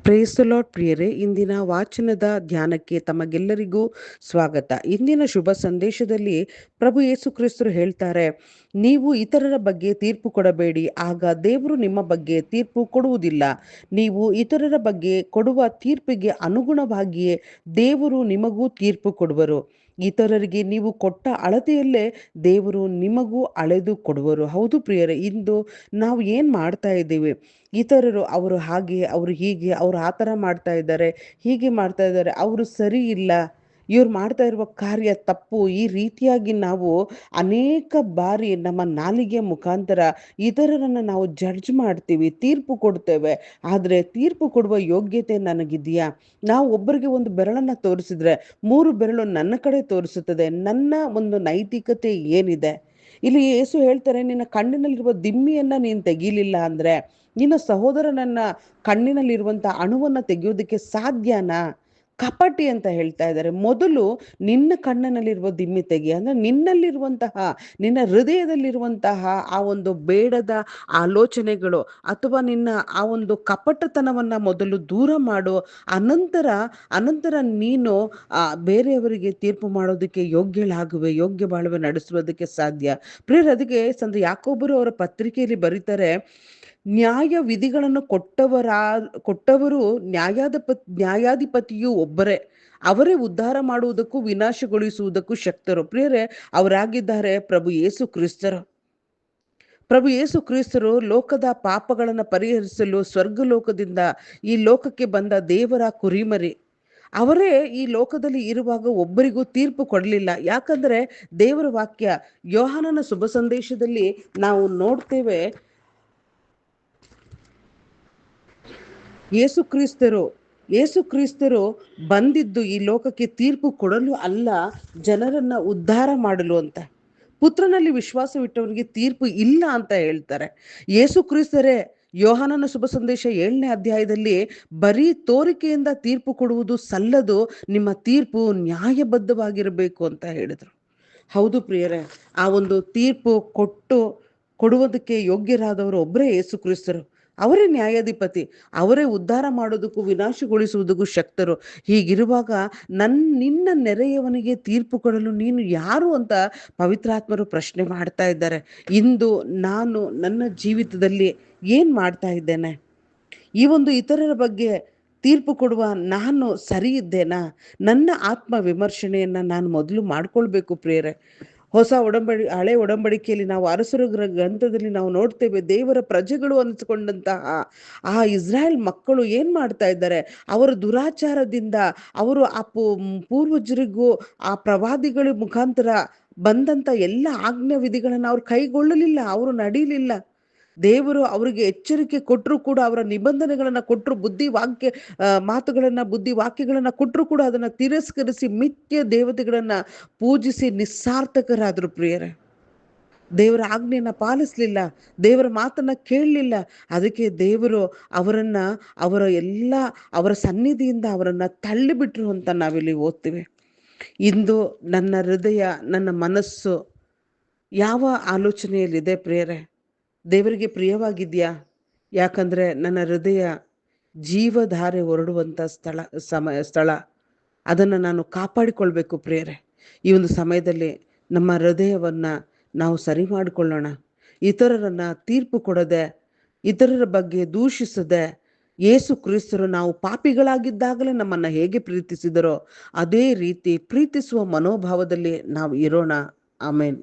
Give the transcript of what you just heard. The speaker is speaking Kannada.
ಪ್ರೇಸ್ ದ ಲಾರ್ಡ್ ಪ್ರಿಯರೇ, ಇಂದಿನ ವಾಚನದ ಧ್ಯಾನಕ್ಕೆ ತಮಗೆಲ್ಲರಿಗೂ ಸ್ವಾಗತ. ಇಂದಿನ ಶುಭ ಸಂದೇಶದಲ್ಲಿ ಪ್ರಭು ಯೇಸು ಕ್ರಿಸ್ತರು ಹೇಳ್ತಾರೆ, ನೀವು ಇತರರ ಬಗ್ಗೆ ತೀರ್ಪು ಕೊಡಬೇಡಿ, ಆಗ ದೇವರು ನಿಮ್ಮ ಬಗ್ಗೆ ತೀರ್ಪು ಕೊಡುವುದಿಲ್ಲ. ನೀವು ಇತರರ ಬಗ್ಗೆ ಕೊಡುವ ತೀರ್ಪಿಗೆ ಅನುಗುಣವಾಗಿಯೇ ದೇವರು ನಿಮಗೂ ತೀರ್ಪು ಕೊಡುವರು. ಇತರರಿಗೆ ನೀವು ಕೊಟ್ಟ ಅಳತೆಯಲ್ಲೇ ದೇವರು ನಿಮಗೂ ಅಳೆದು ಕೊಡುವರು. ಹೌದು ಪ್ರಿಯರೇ, ಇಂದು ನಾವು ಏನು ಮಾಡ್ತಾ ಇದ್ದೀವಿ? ಇತರರು ಅವರು ಹಾಗೆ, ಅವರು ಹೀಗೆ, ಅವರು ಆ ಥರ ಮಾಡ್ತಾ ಇದ್ದಾರೆ, ಹೀಗೆ ಮಾಡ್ತಾ ಇದ್ದಾರೆ, ಅವರು ಸರಿ ಇಲ್ಲ, ಇವ್ರು ಮಾಡ್ತಾ ಇರುವ ಕಾರ್ಯ ತಪ್ಪು, ಈ ರೀತಿಯಾಗಿ ನಾವು ಅನೇಕ ಬಾರಿ ನಮ್ಮ ನಾಲಿಗೆಯ ಮುಖಾಂತರ ಇತರರನ್ನು ನಾವು ಜಡ್ಜ್ ಮಾಡ್ತೀವಿ, ತೀರ್ಪು ಕೊಡ್ತೇವೆ. ಆದರೆ ತೀರ್ಪು ಕೊಡುವ ಯೋಗ್ಯತೆ ನನಗಿದೆಯಾ? ನಾವು ಒಬ್ಬರಿಗೆ ಒಂದು ಬೆರಳನ್ನು ತೋರಿಸಿದ್ರೆ 3 ಬೆರಳು ನನ್ನ ಕಡೆ ತೋರಿಸುತ್ತದೆ. ನನ್ನ ಒಂದು ನೈತಿಕತೆ ಏನಿದೆ? ಇಲ್ಲಿ ಯೇಸು ಹೇಳ್ತಾರೆ, ನಿನ್ನ ಕಣ್ಣಿನಲ್ಲಿರುವ ದಿಮ್ಮಿಯನ್ನ ನೀನು ತೆಗೀಲಿಲ್ಲ ಅಂದ್ರೆ ನಿನ್ನ ಸಹೋದರನನ್ನ ಕಣ್ಣಿನಲ್ಲಿರುವಂಥ ಅಣುವನ್ನ ತೆಗೆಯೋದಕ್ಕೆ ಸಾಧ್ಯನಾ? ಕಪಟಿ ಅಂತ ಹೇಳ್ತಾ ಇದ್ದಾರೆ. ಮೊದಲು ನಿನ್ನ ಕಣ್ಣಿನಲ್ಲಿರುವ ದಿಮ್ಮಿ ತೆಗಿ, ಅಂದ್ರೆ ನಿನ್ನಲ್ಲಿರುವಂತಹ, ನಿನ್ನ ಹೃದಯದಲ್ಲಿರುವಂತಹ ಆ ಒಂದು ಬೇಡದ ಆಲೋಚನೆಗಳು ಅಥವಾ ನಿನ್ನ ಆ ಒಂದು ಕಪಟತನವನ್ನ ಮೊದಲು ದೂರ ಮಾಡು. ಅನಂತರ ಅನಂತರ ನೀನು ಬೇರೆಯವರಿಗೆ ತೀರ್ಪು ಮಾಡೋದಕ್ಕೆ ಯೋಗ್ಯಳಾಗುವೆ, ಯೋಗ್ಯ ಬಾಳುವೆ ನಡೆಸುವುದಕ್ಕೆ ಸಾಧ್ಯ. ಪ್ರಿಯರೇ, ಅದಕ್ಕೆ ಸಂತ ಯಾಕೋಬರು ಅವರ ಪತ್ರಿಕೆಯಲ್ಲಿ ಬರೀತಾರೆ, ನ್ಯಾಯ ವಿಧಿಗಳನ್ನು ಕೊಟ್ಟವರು ನ್ಯಾಯಾಧಿಪತಿಯು ಒಬ್ಬರೇ, ಅವರೇ ಉದ್ಧಾರ ಮಾಡುವುದಕ್ಕೂ ವಿನಾಶಗೊಳಿಸುವುದಕ್ಕೂ ಶಕ್ತರು. ಪ್ರಿಯರೇ, ಅವರಾಗಿದ್ದಾರೆ ಪ್ರಭು ಯೇಸು ಕ್ರಿಸ್ತರು. ಪ್ರಭು ಯೇಸು ಕ್ರಿಸ್ತರು ಲೋಕದ ಪಾಪಗಳನ್ನು ಪರಿಹರಿಸಲು ಸ್ವರ್ಗಲೋಕದಿಂದ ಈ ಲೋಕಕ್ಕೆ ಬಂದ ದೇವರ ಕುರಿಮರಿ. ಅವರೇ ಈ ಲೋಕದಲ್ಲಿ ಇರುವಾಗ ಒಬ್ಬರಿಗೂ ತೀರ್ಪು ಕೊಡಲಿಲ್ಲ. ಯಾಕಂದ್ರೆ ದೇವರ ವಾಕ್ಯ ಯೋಹಾನನ ಶುಭ ಸಂದೇಶದಲ್ಲಿ ನಾವು ನೋಡ್ತೇವೆ, ಯೇಸು ಕ್ರಿಸ್ತರು ಬಂದಿದ್ದು ಈ ಲೋಕಕ್ಕೆ ತೀರ್ಪು ಕೊಡಲು ಅಲ್ಲ, ಜನರನ್ನ ಉದ್ಧಾರ ಮಾಡಲು ಅಂತ. ಪುತ್ರನಲ್ಲಿ ವಿಶ್ವಾಸವಿಟ್ಟವರಿಗೆ ತೀರ್ಪು ಇಲ್ಲ ಅಂತ ಹೇಳ್ತಾರೆ. ಯೇಸು ಕ್ರಿಸ್ತರೇ ಯೋಹಾನನ ಶುಭ ಸಂದೇಶ 7ನೇ ಅಧ್ಯಾಯದಲ್ಲಿ ಬರೀ ತೋರಿಕೆಯಿಂದ ತೀರ್ಪು ಕೊಡುವುದು ಸಲ್ಲದು, ನಿಮ್ಮ ತೀರ್ಪು ನ್ಯಾಯಬದ್ಧವಾಗಿರಬೇಕು ಅಂತ ಹೇಳಿದರು. ಹೌದು ಪ್ರಿಯರೇ, ಆ ಒಂದು ತೀರ್ಪು ಕೊಡುವುದಕ್ಕೆ ಯೋಗ್ಯರಾದವರು ಒಬ್ಬರೇ ಯೇಸು ಕ್ರಿಸ್ತರು. ಅವರೇ ನ್ಯಾಯಾಧಿಪತಿ, ಅವರೇ ಉದ್ಧಾರ ಮಾಡೋದಕ್ಕೂ ವಿನಾಶಗೊಳಿಸುವುದಕ್ಕೂ ಶಕ್ತರು. ಹೀಗಿರುವಾಗ ನಿನ್ನ ನೆರೆಯವನಿಗೆ ತೀರ್ಪು ಕೊಡಲು ನೀನು ಯಾರು ಅಂತ ಪವಿತ್ರಾತ್ಮರು ಪ್ರಶ್ನೆ ಮಾಡ್ತಾ ಇದ್ದಾರೆ. ಇಂದು ನಾನು ನನ್ನ ಜೀವಿತದಲ್ಲಿ ಏನು ಮಾಡ್ತಾ ಇದ್ದೇನೆ? ಈ ಒಂದು ಇತರರ ಬಗ್ಗೆ ತೀರ್ಪು ಕೊಡುವ ನಾನು ಸರಿ ಇದ್ದೇನಾ? ನನ್ನ ಆತ್ಮ ವಿಮರ್ಶನೆಯನ್ನು ನಾನು ಮೊದಲು ಮಾಡ್ಕೊಳ್ಬೇಕು ಪ್ರಿಯರೇ. ಹಳೆ ಒಡಂಬಡಿಕೆಯಲ್ಲಿ ನಾವು ಅರಸರ ಗ್ರಂಥದಲ್ಲಿ ನಾವು ನೋಡ್ತೇವೆ, ದೇವರ ಪ್ರಜೆಗಳು ಅನಿಸಿಕೊಂಡಂತಹ ಆ ಇಸ್ರಾಯೇಲ್ ಮಕ್ಕಳು ಏನ್ ಮಾಡ್ತಾ ಇದ್ದಾರೆ? ಅವರ ದುರಾಚಾರದಿಂದ ಅವರು ಆ ಪೂರ್ವಜರಿಗೂ ಆ ಪ್ರವಾದಿಗಳ ಮುಖಾಂತರ ಬಂದಂತ ಎಲ್ಲ ಆಜ್ಞಾ ವಿಧಿಗಳನ್ನ ಅವ್ರು ಕೈಗೊಳ್ಳಲಿಲ್ಲ, ಅವರು ನಡೀಲಿಲ್ಲ. ದೇವರು ಅವರಿಗೆ ಎಚ್ಚರಿಕೆ ಕೊಟ್ಟರು ಕೂಡ, ಅವರ ನಿಬಂಧನೆಗಳನ್ನ ಕೊಟ್ಟರು, ಬುದ್ಧಿ ವಾಕ್ಯಗಳನ್ನ ಕೊಟ್ಟರು ಕೂಡ ಅದನ್ನ ತಿರಸ್ಕರಿಸಿ ಮಿಥ್ಯ ದೇವತೆಗಳನ್ನ ಪೂಜಿಸಿ ನಿಸ್ಸಾರ್ಥಕರಾದರು ಪ್ರಿಯರೇ. ದೇವರ ಆಜ್ಞೆಯನ್ನ ಪಾಲಿಸ್ಲಿಲ್ಲ, ದೇವರ ಮಾತನ್ನ ಕೇಳಲಿಲ್ಲ. ಅದಕ್ಕೆ ದೇವರು ಅವರ ಸನ್ನಿಧಿಯಿಂದ ಅವರನ್ನ ತಳ್ಳಿಬಿಟ್ರು ಅಂತ ನಾವಿಲ್ಲಿ ಓದ್ತೀವಿ. ಇಂದು ನನ್ನ ಹೃದಯ, ನನ್ನ ಮನಸ್ಸು ಯಾವ ಆಲೋಚನೆಯಲ್ಲಿದೆ ಪ್ರಿಯರೇ? ದೇವರಿಗೆ ಪ್ರಿಯವಾಗಿದೆಯಾ? ಯಾಕಂದ್ರೆ ನನ್ನ ಹೃದಯ ಜೀವಧಾರೆ ಹೊರಡುವಂಥ ಸ್ಥಳ, ಅದನ್ನು ನಾನು ಕಾಪಾಡಿಕೊಳ್ಬೇಕು ಪ್ರಿಯರೇ. ಈ ಒಂದು ಸಮಯದಲ್ಲಿ ನಮ್ಮ ಹೃದಯವನ್ನ ನಾವು ಸರಿ ಮಾಡಿಕೊಳ್ಳೋಣ. ಇತರರನ್ನ ತೀರ್ಪು ಕೊಡದೆ, ಇತರರ ಬಗ್ಗೆ ದೂಷಿಸದೆ, ಯೇಸು ಕ್ರಿಸ್ತರು ನಾವು ಪಾಪಿಗಳಾಗಿದ್ದಾಗಲೇ ನಮ್ಮನ್ನ ಹೇಗೆ ಪ್ರೀತಿಸಿದರೋ ಅದೇ ರೀತಿ ಪ್ರೀತಿಸುವ ಮನೋಭಾವದಲ್ಲಿ ನಾವು ಇರೋಣ. ಆಮೇನ್.